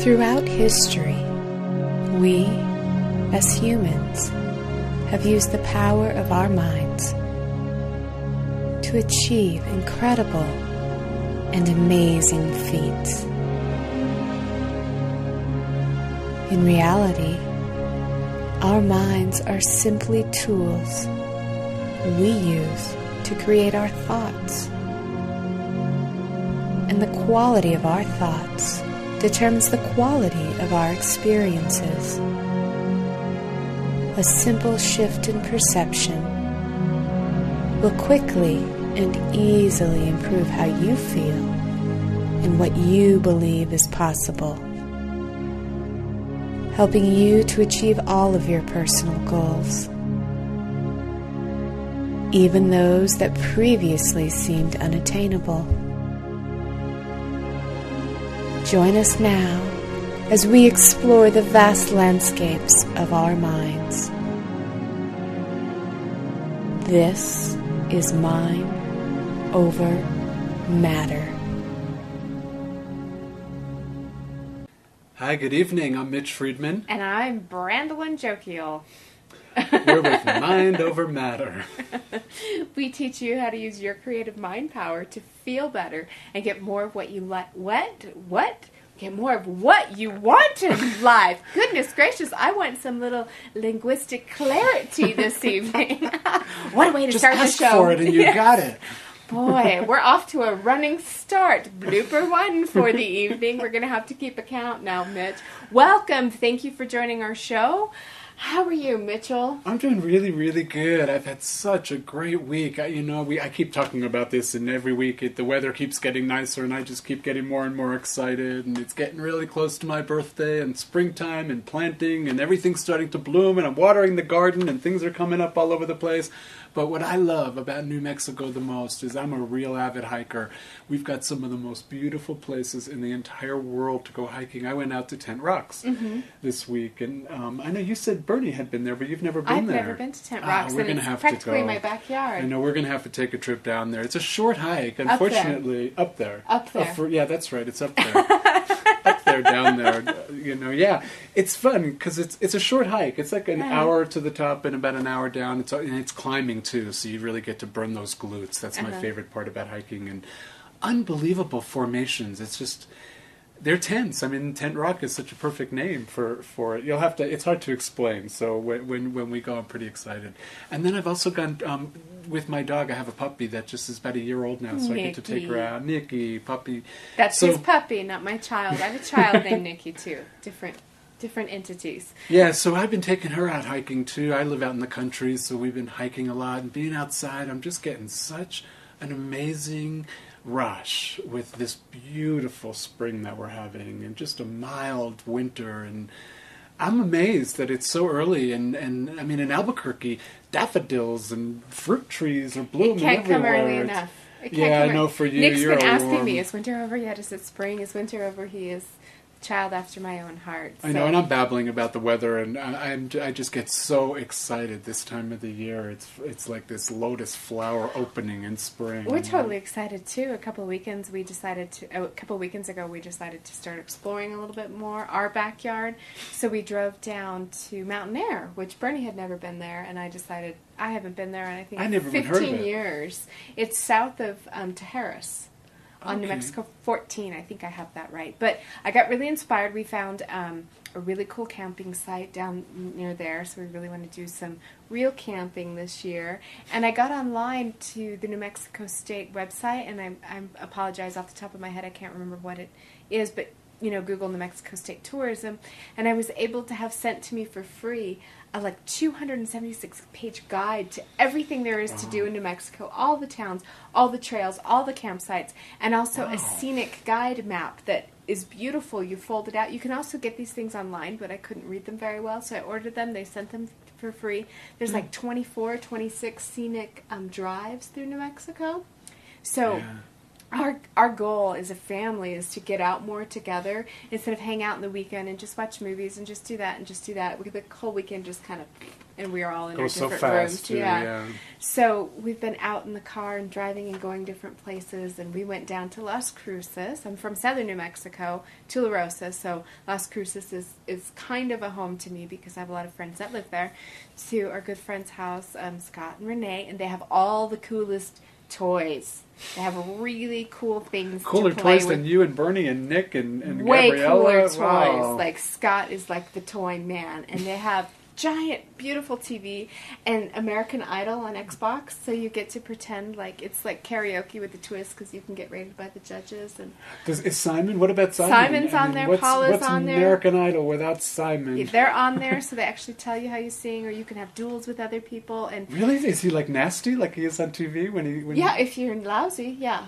Throughout history, we, as humans, have used the power of our minds to achieve incredible and amazing feats. In reality, our minds are simply tools we use to create our thoughts. And the quality of our thoughts determines the quality of our experiences. A simple shift in perception will quickly and easily improve how you feel and what you believe is possible, helping you to achieve all of your personal goals, even those that previously seemed unattainable. Join us now as we explore the vast landscapes of our minds. This is Mind Over Matter. Hi, good evening. I'm Mitch Friedman. And I'm Brandolyn Jokiel. We're with Mind Over Matter. We teach you how to use your creative mind power to feel better and get more of what you like. What? Get more of what you want in life. Goodness gracious, I want some little linguistic clarity this evening. What a way to Just start the ask show. for it and you got it. Boy, we're off to a running start. Blooper one for the evening. We're going to have to keep a count now, Mitch. Welcome. Thank you for joining our show. How are you, Mitchell? I'm doing really, really good. I've had such a great week. I keep talking about this, and every week the weather keeps getting nicer, and I just keep getting more and more excited. And it's getting really close to my birthday, and springtime, and planting, and everything's starting to bloom, and I'm watering the garden, and things are coming up all over the place. But what I love about New Mexico the most is I'm a real avid hiker. We've got some of the most beautiful places in the entire world to go hiking. I went out to Tent Rocks this week, and I know you said Bernie had been there, but you've never been there. I've never been to Tent Rocks, we're and gonna it's have practically to go. my backyard. I know, we're going to have to take a trip down there. It's a short hike, unfortunately. Up there. Up there. Yeah, that's right. It's up there. Up there, down there. Yeah. It's fun because it's a short hike. It's like an hour to the top and about an hour down. It's climbing too, so you really get to burn those glutes. That's my favorite part about hiking. And unbelievable formations. It's just... They're tents. I mean, Tent Rock is such a perfect name for it. You'll have to. It's hard to explain. So when we go, I'm pretty excited. And then I've also gone with my dog. I have a puppy that just is about a year old now, so I get to take her out. Nikki, puppy. That's his puppy, not my child. I have a child named Nikki too. Different entities. Yeah, so I've been taking her out hiking too. I live out in the country, so we've been hiking a lot and being outside. I'm just getting such an amazing rush with this beautiful spring that we're having and just a mild winter, and I'm amazed that it's so early, and I mean, in Albuquerque, daffodils and fruit trees are blooming everywhere. It can't come early enough. I know for you, Nick's you're been asking warm. me, is winter over yet? Is it spring? Is winter over? He is a child after my own heart. I know, and I'm babbling about the weather, and I just get so excited this time of the year. It's like this lotus flower opening in spring. We're totally excited too. A couple of weekends ago, we decided to start exploring a little bit more our backyard. So we drove down to Mountain Air, which Bernie had never been there, and I decided I haven't been there in I think 15 years. It's south of Tejeras. On New Mexico 14, I think I have that right. But I got really inspired. We found a really cool camping site down near there, so we really want to do some real camping this year. And I got online to the New Mexico State website, and I apologize off the top of my head, I can't remember what it is, but Google New Mexico State Tourism, and I was able to have sent to me for free a 276-page guide to everything there is to do in New Mexico, all the towns, all the trails, all the campsites, and also a scenic guide map that is beautiful. You fold it out. You can also get these things online, but I couldn't read them very well, so I ordered them. They sent them for free. There's 24, 26 scenic drives through New Mexico. So our goal as a family is to get out more together instead of hang out in the weekend and just watch movies and just do that and just do that. The whole weekend just kind of, and we are all in our Goes so different fast, rooms. too, yeah. So we've been out in the car and driving and going different places, and we went down to Las Cruces. I'm from southern New Mexico, Tularosa, so Las Cruces is kind of a home to me because I have a lot of friends that live there. To our good friend's house, Scott and Renee, and they have all the coolest toys. They have really cool things Cooler to play toys with. than you and Bernie and Nick and Way Gabriella. cooler toys. Wow. Like Scott is like the toy man, and they have giant, beautiful TV and American Idol on Xbox, so you get to pretend like it's like karaoke with a twist because you can get rated by the judges. And Is Simon? What about Simon? Simon's on there, Paula's what's on there. American Idol without Simon? they're on there, so they actually tell you how you sing, or you can have duels with other people. And Really? Is he like nasty, like he is on TV when yeah, if you're lousy, yeah.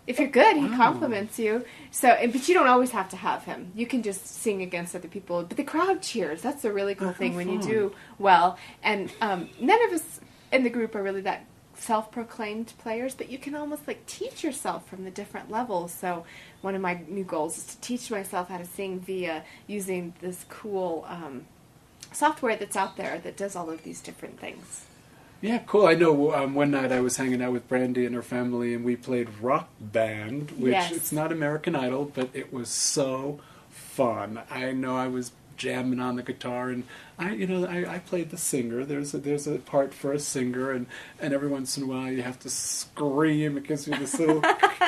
If you're good, he compliments you. So, but you don't always have to have him. You can just sing against other people. But the crowd cheers. That's a really cool thing when you do well. And none of us in the group are really that self-proclaimed players, but you can almost like teach yourself from the different levels. So one of my new goals is to teach myself how to sing via using this cool software that's out there that does all of these different things. Yeah, cool. I know one night I was hanging out with Brandy and her family, and we played Rock Band, which Yes. it's not American Idol, but it was so fun. I know I was jamming on the guitar, and I played the singer. There's a part for a singer, and every once in a while you have to scream. It gives you this little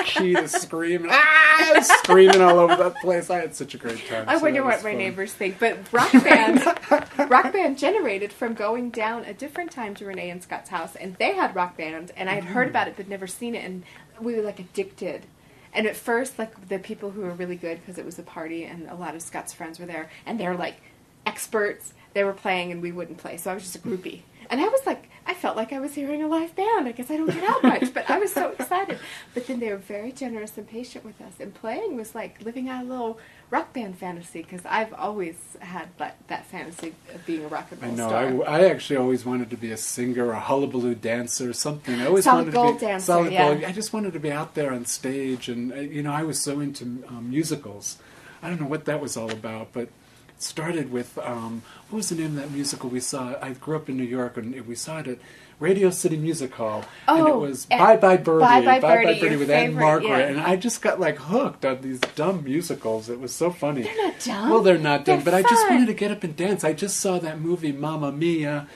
key to scream. I was screaming all over that place. I had such a great time. I so wonder that what was my fun. neighbors think. But Rock Band generated from going down a different time to Renee and Scott's house, and they had Rock Band, and I had heard about it but never seen it, and we were like addicted. And at first, like the people who were really good, because it was a party, and a lot of Scott's friends were there, and they're like experts. They were playing, and we wouldn't play, so I was just a groupie. And I was like, I felt like I was hearing a live band. I guess I don't get out much, but I was so excited. But then they were very generous and patient with us, and playing was like living out a little Rock Band fantasy, because I've always had that fantasy of being a rock and I roll know. star. I actually always wanted to be a singer, a hullabaloo dancer, something. I always Solid wanted gold to be dancer, solid yeah. gold. I just wanted to be out there on stage, and I was so into musicals. I don't know what that was all about, but it started with what was the name of that musical we saw? I grew up in New York, and we saw it at Radio City Music Hall, and it was Bye Bye Birdie, Bye Bye Birdie, your with Anne favorite, Margaret, yeah. and I just got like hooked on these dumb musicals. It was so funny. They're not dumb. Well, they're not dumb, They're but I just fun. wanted to get up and dance. I just saw that movie, Mamma Mia.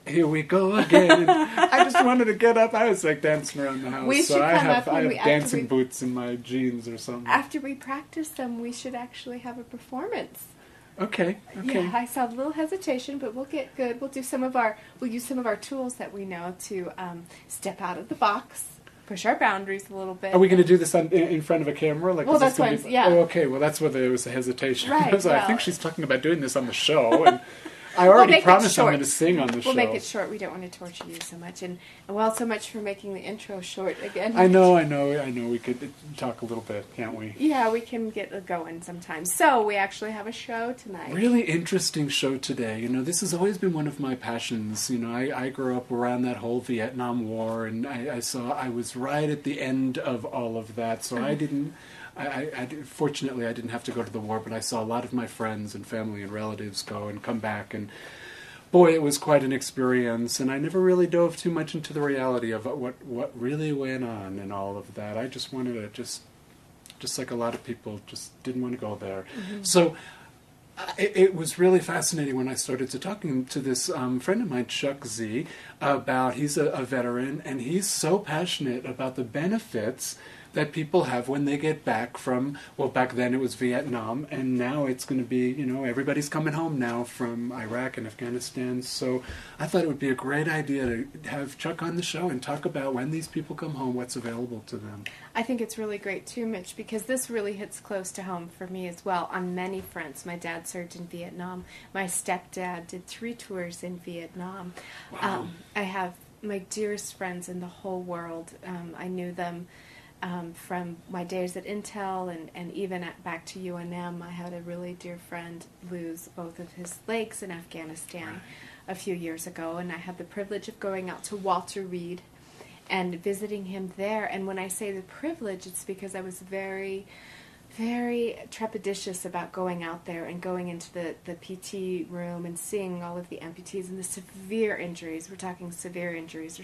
Here we go again. And I just wanted to get up. I was like dancing around the house. We so should I come have up when after dancing we- boots in my jeans or something. After we practice them, we should actually have a performance. Okay. Yeah, I saw a little hesitation, but we'll get good. We'll use some of our tools that we know to step out of the box, push our boundaries a little bit. Are we going to do this in front of a camera? Like, Well, is this that's gonna what be- I'm- yeah. Oh, okay. Well, that's where there was a hesitation. Right, I was like, I well- think she's talking about doing this on the show, and I already make it promised I'm short. going to sing on the show. We'll make it short. We don't want to torture you so much. And well, so much for making the intro short again. I know. We could talk a little bit, can't we? Yeah, we can get it going sometimes. So we actually have a show tonight. Really interesting show today. This has always been one of my passions. I grew up around that whole Vietnam War, and I was right at the end of all of that, so I didn't. Fortunately, I didn't have to go to the war, but I saw a lot of my friends and family and relatives go and come back, and boy, it was quite an experience. And I never really dove too much into the reality of what really went on and all of that. I just wanted to just like a lot of people, just didn't want to go there. Mm-hmm. So it was really fascinating when I started talking to this friend of mine, Chuck Z, about, he's a veteran, and he's so passionate about the benefits that people have when they get back from, well, back then it was Vietnam, and now it's going to be, everybody's coming home now from Iraq and Afghanistan. So I thought it would be a great idea to have Chuck on the show and talk about when these people come home, what's available to them. I think it's really great too, Mitch, because this really hits close to home for me as well on many fronts. My dad served in Vietnam. My stepdad did 3 tours in Vietnam. Wow. I have my dearest friends in the whole world. I knew them from my days at Intel and even back to UNM. I had a really dear friend lose both of his legs in Afghanistan a few years ago, and I had the privilege of going out to Walter Reed and visiting him there. And when I say the privilege, it's because I was very, very trepidatious about going out there and going into the PT room and seeing all of the amputees and the severe injuries. We're talking severe injuries.